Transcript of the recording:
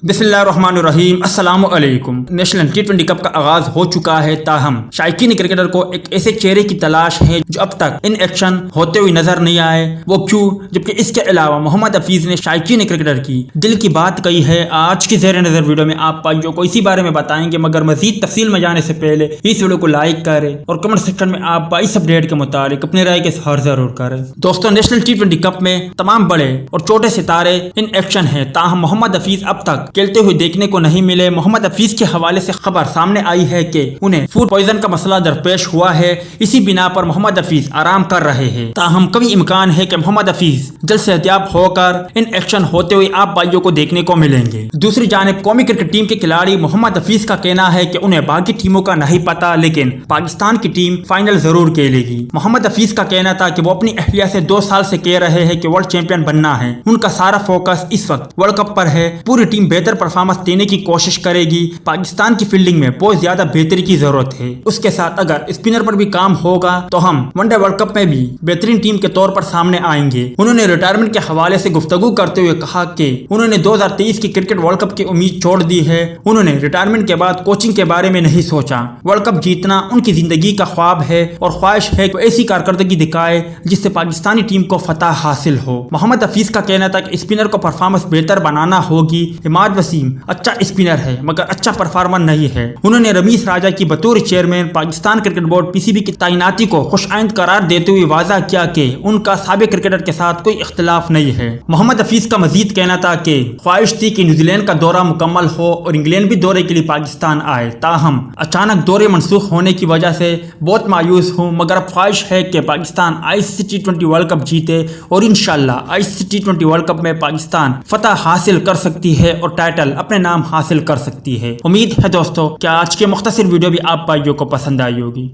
بسم اللہ الرحمن الرحیم۔ السلام علیکم۔ نیشنل ٹی20 کپ کا آغاز ہو چکا ہے، تاہم شائقین کرکٹر کو ایک ایسے چہرے کی تلاش ہے جو اب تک ان ایکشن ہوتے ہوئے نظر نہیں آئے۔ وہ کیوں؟ جبکہ اس کے علاوہ محمد حفیظ نے شائقین کرکٹر کی دل کی بات کہی ہے۔ آج کی زیر نظر ویڈیو میں آپ بھائیوں کو اسی بارے میں بتائیں گے، مگر مزید تفصیل میں جانے سے پہلے اس ویڈیو کو لائک کریں اور کمنٹ سیکشن میں آپ اس اپڈیٹ کے متعلق اپنی رائے کے اظہار ضرور کریں۔ دوستوں، نیشنل ٹی20 کپ میں تمام بڑے اور چھوٹے ستارے ان ایکشن ہیں، تاہم محمد حفیظ اب تک کھیلتے ہوئے دیکھنے کو نہیں ملے۔ محمد حفیظ کے حوالے سے خبر سامنے آئی ہے کہ انہیں فوڈ پوائزن کا مسئلہ درپیش ہوا ہے، اسی بنا پر محمد حفیظ آرام کر رہے ہیں، تاہم کبھی امکان ہے کہ محمد حفیظ جلد سے صحتیاب ہو کر ان ایکشن ہوتے ہوئے آپ بھائیوں کو دیکھنے کو ملیں گے۔ دوسری جانب قومی کرکٹ ٹیم کے کھلاڑی محمد حفیظ کا کہنا ہے کہ انہیں باقی ٹیموں کا نہیں پتا، لیکن پاکستان کی ٹیم فائنل ضرور کھیلے گی۔ محمد حفیظ کا کہنا تھا کہ وہ اپنی اہلیہ سے 2 سال سے کہہ رہے ہیں کہ ورلڈ چیمپئن بننا ہے، ان کا سارا فوکس اس وقت ورلڈ کپ پر ہے، پوری ٹیم بہتر پرفارمنس دینے کی کوشش کرے گی۔ پاکستان کی فیلڈنگ میں بہت زیادہ بہتری کی ضرورت ہے، اس کے ساتھ اگر اسپنر پر بھی کام ہوگا تو ہم ون ڈے ورلڈ کپ میں بھی بہترین ٹیم کے طور پر سامنے آئیں گے۔ انہوں نے ریٹائرمنٹ کے حوالے سے گفتگو کرتے ہوئے کہا کہ انہوں نے 2023 کی کرکٹ ورلڈ کپ کی امید چھوڑ دی ہے، انہوں نے ریٹائرمنٹ کے بعد کوچنگ کے بارے میں نہیں سوچا۔ ورلڈ کپ جیتنا ان کی زندگی کا خواب ہے اور خواہش ہے کہ ایسی کارکردگی دکھائے جس سے پاکستانی ٹیم کو فتح حاصل ہو۔ محمد حفیظ کا کہنا تھا کہ اسپنر کو پرفارمنس بہتر بنانا ہوگی۔ عماد وسیم اچھا اسپنر ہے مگر اچھا پرفارمر نہیں ہے۔ انہوں نے رمیش راجہ کی بطور chairman Pakistan cricket board PCB کی تعیناتی کو خوش آئند قرار دیتے ہوئے واضح کیا کہ ان کا سابق کرکٹر کے ساتھ کوئی اختلاف نہیں ہے۔ محمد حفیظ کا مزید کہنا تھا کہ خواہش تھی کہ نیوزی لینڈ کا دورہ مکمل ہو اور انگلینڈ بھی دورے کے لیے پاکستان آئے، تاہم اچانک دورے منسوخ ہونے کی وجہ سے بہت مایوس ہوں، مگر اب خواہش ہے کہ Pakistan ICC T20 world cup جیتے اور انشاءاللہ ICC T20 ورلڈ کپ میں پاکستان فتح حاصل کر سکتی ہے اور ٹائٹل اپنے نام حاصل کر سکتی ہے۔ امید ہے دوستو کہ آج کے مختصر ویڈیو بھی آپ بھائیوں کو پسند آئی ہوگی۔